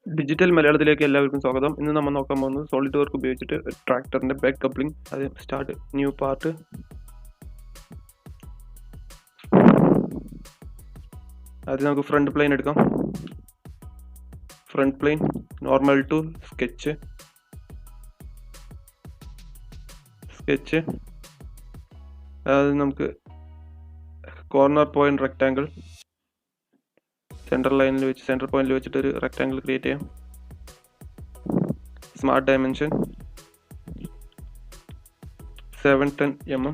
Digital മലയാളത്തിലേക്ക് എല്ലാവർക്കും സ്വാഗതം. ഇന്ന് നമ്മൾ നോക്കാൻ പോകുന്നത് സോളിഡ് വർക്ക് ഉപയോഗിച്ചിട്ട് ട്രാക്ടറിന്റെ ബാക്ക് കപ്ലിംഗ്. അത് സ്റ്റാർട്ട് ന്യൂ പാർട്ട്. അത് നമുക്ക് ഫ്രണ്ട് പ്ലെയിൻ എടുക്കാം. Front plane normal to sketch. അത് നമുക്ക് കോർണർ പോയിന്റ് റെക്ടാങ്കിൾ സെൻറ്റർ പോയിന്റിൽ വെച്ചിട്ട് ഒരു റെക്ടാങ്കിൾ ക്രിയേറ്റ് ചെയ്യാം. Smart dimension 710 mm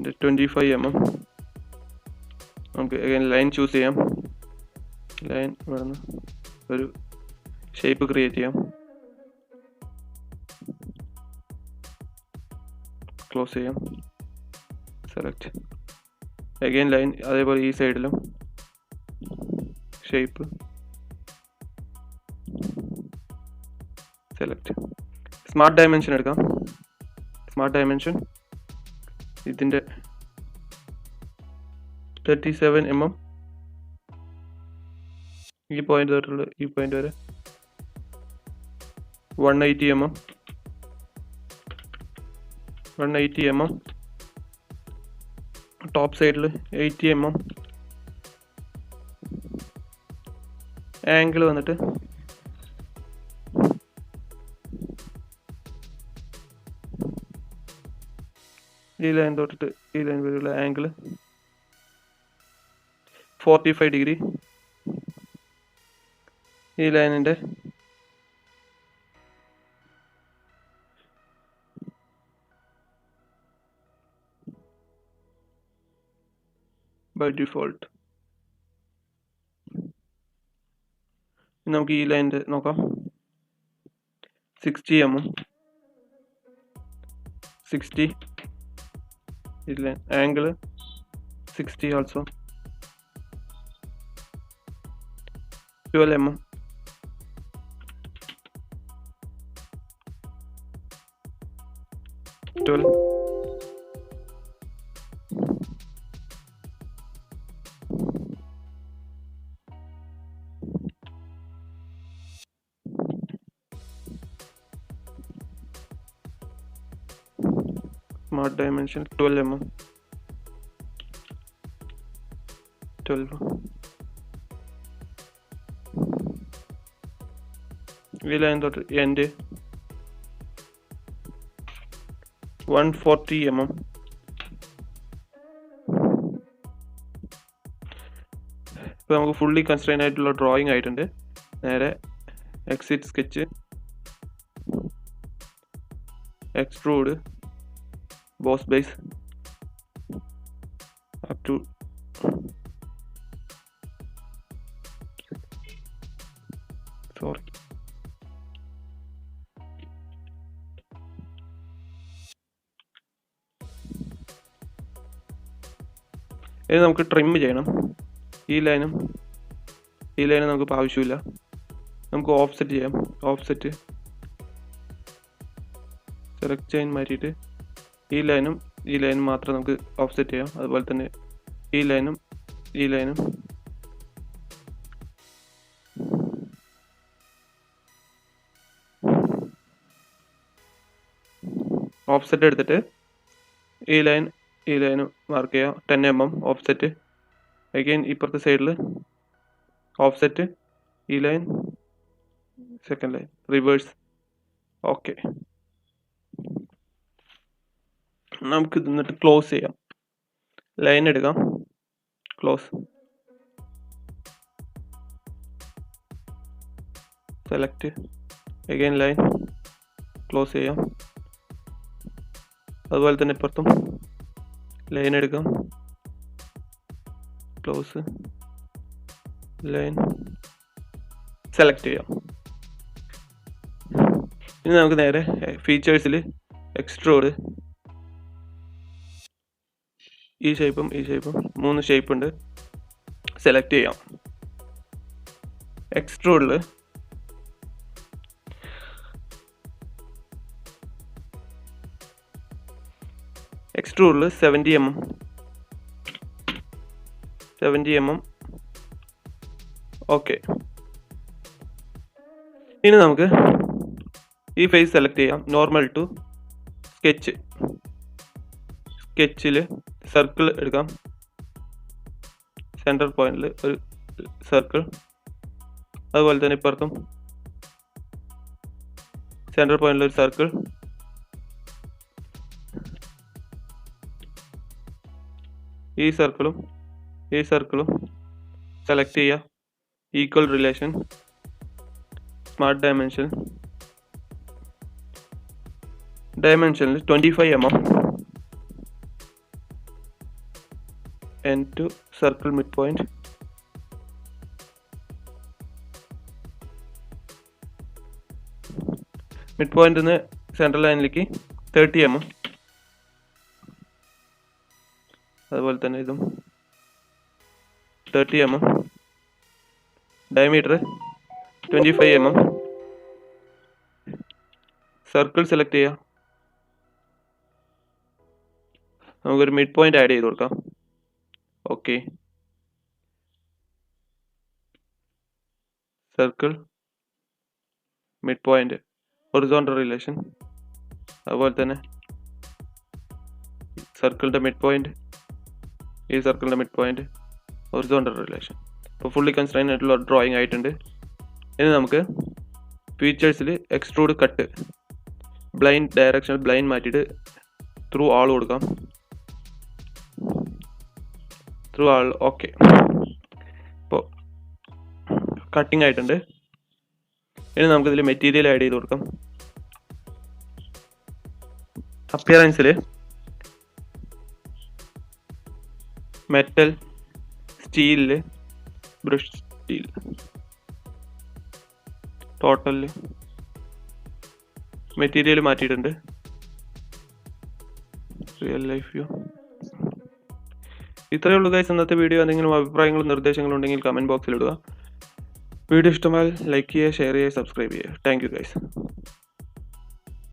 25 mm. നമുക്ക് ലൈൻ ചൂസ് ചെയ്യാം. ലൈൻ ഇവിടെ നിന്ന് ഒരു ഷേപ്പ് ക്രിയേറ്റ് ചെയ്യാം. ക്ലോസ് ചെയ്യാം. Select again line. അതേപോലെ ഈ സൈഡിലും ഷേപ്പ് സെലക്ട്. സ്മാർട്ട് ഡയമെൻഷൻ എടുക്കാം. സ്മാർട്ട് ഡയമെൻഷൻ ഇതിൻ്റെ 37 mm ഈ പോയിന്റ് തൊട്ടുള്ള ഈ പോയിന്റ് വരെ 180 mm ടോപ്പ് സൈഡിൽ 80 mm. ആംഗിൾ വന്നിട്ട് ഈ ലൈൻ തൊട്ടിട്ട് ഈ ലൈൻ വരെയുള്ള ആംഗിൾ 45 ഡിഗ്രി. ഈ ലൈനിൻ്റെ ബൈ ഡിഫോൾട്ട് നമുക്ക് ഈ ലൈനിൻ്റെ നോക്കാം. 60 mm 60 ഈ line angle 60 also 12 mm. Smart dimension 12 mm 12. ഈ ലൈൻ തൊട്ട് എൻഡ് 140 mm. ഇപ്പോൾ നമുക്ക് ഫുള്ളി കൺസ്ട്രെയിൻ ആയിട്ടുള്ള ഡ്രോയിങ് ആയിട്ടുണ്ട്. നേരെ exit sketch, extrude, boss base up to sorry ഇനി നമുക്ക് ട്രിം ചെയ്യണം. ഈ ലൈനും നമുക്ക് ആവശ്യമില്ല. നമുക്ക് ഓഫ്സെറ്റ് ചെയ്യാം. ഓഫ്സെറ്റ് സെലക്ട് ചെയ്യാൻ മാറ്റിയിട്ട് ഈ ലൈനും മാത്രം നമുക്ക് ഓഫ്സെറ്റ് ചെയ്യാം. അതുപോലെ തന്നെ ഈ ലൈനും ഓഫ്സെറ്റ് എടുത്തിട്ട് ഈ ലൈനും മാർക്ക് ചെയ്യാം. 10 mm ഓഫ്സെറ്റ്. അഗൈൻ ഇപ്പുറത്തെ സൈഡിൽ ഓഫ്സെറ്റ്, ഈ line, second line, reverse. Okay, നമുക്ക് എന്നിട്ട് ക്ലോസ് ചെയ്യാം. ലൈൻ എടുക്കാം, close, select, again line, close ചെയ്യാം. അതുപോലെ തന്നെ ഇപ്പുറത്തും ലൈൻ എടുക്കാം, ക്ലോസ്, ലൈൻ, സെലക്ട് ചെയ്യാം. ഇനി നമുക്ക് നേരെ ഫീച്ചേഴ്സിൽ എക്സ്ട്രൂഡ്, ഈ ഷേപ്പും 3 ഷേപ്പ് ഉണ്ട്, സെലക്ട് ചെയ്യാം. എക്സ്ട്രൂഡിൽ എക്സ്ട്രൂഡിൽ 70 mm ഓക്കെ. ഇനി നമുക്ക് ഈ ഫേസ് സെലക്ട് ചെയ്യാം. Normal to sketch. സ്കെച്ചിൽ സർക്കിൾ എടുക്കാം. സെൻറ്റർ പോയിന്റിൽ ഒരു സർക്കിൾ. അതുപോലെ തന്നെ ഇപ്പുറത്തും സെൻറ്റർ പോയിന്റിൽ ഒരു സർക്കിൾ. ഈ സർക്കിളും സെലക്ട് ചെയ്യുക. ഈക്വൽ റിലേഷൻ, സ്മാർട്ട് ഡയമെൻഷനിൽ 25 mm end to circle midpoint. Mid നിന്ന് സെൻട്രൽ ലൈനിലേക്ക് 30 mm. അതുപോലെ തന്നെ ഇതും 30 mm. Diameter 25 mm. Circle select ചെയ്യുക. നമുക്കൊരു മിഡ് പോയിന്റ് ആഡ് ചെയ്ത് കൊടുക്കാം. Okay. Circle mid point, horizontal relation. അതുപോലെ തന്നെ സർക്കിളിൻ്റെ മിഡ് പോയിന്റ്, ഈ സർക്കിളിൻ്റെ മിഡ് പോയിന്റ്, ഹൊറിസോണ്ടൽ റിലേഷൻ. ഇപ്പോൾ ഫുള്ളി കൺസ്ട്രെയിൻ ആയിട്ടുള്ള ഡ്രോയിങ് ആയിട്ടുണ്ട്. ഇനി നമുക്ക് ഫീച്ചേഴ്സിൽ extrude cut, blind direction blind മാറ്റിയിട്ട് ത്രൂ ആൾ കൊടുക്കാം. ത്രൂ ആൾ. ഓക്കെ. ഇപ്പോൾ കട്ടിങ് ആയിട്ടുണ്ട്. ഇനി നമുക്കിതിൽ മെറ്റീരിയൽ ആഡ് ചെയ്ത് കൊടുക്കാം. അപ്പിയറൻസിൽ മെറ്റൽ, സ്റ്റീലിൽ ബ്രഷ് സ്റ്റീൽ, ടോട്ടലിൽ മെറ്റീരിയൽ മാറ്റിയിട്ടുണ്ട്. Real life view. ഇത്രയേ ഉള്ളൂ ഗൈസ് ഇന്നത്തെ വീഡിയോ. എന്തെങ്കിലും അഭിപ്രായങ്ങളും നിർദ്ദേശങ്ങളും ഉണ്ടെങ്കിൽ കമൻറ്റ് ബോക്സിൽ ഇടുക. വീഡിയോ ഇഷ്ടമായാൽ ലൈക്ക് ചെയ്യുക, ഷെയർ ചെയ്യുക, സബ്സ്ക്രൈബ് ചെയ്യുക. Thank you guys.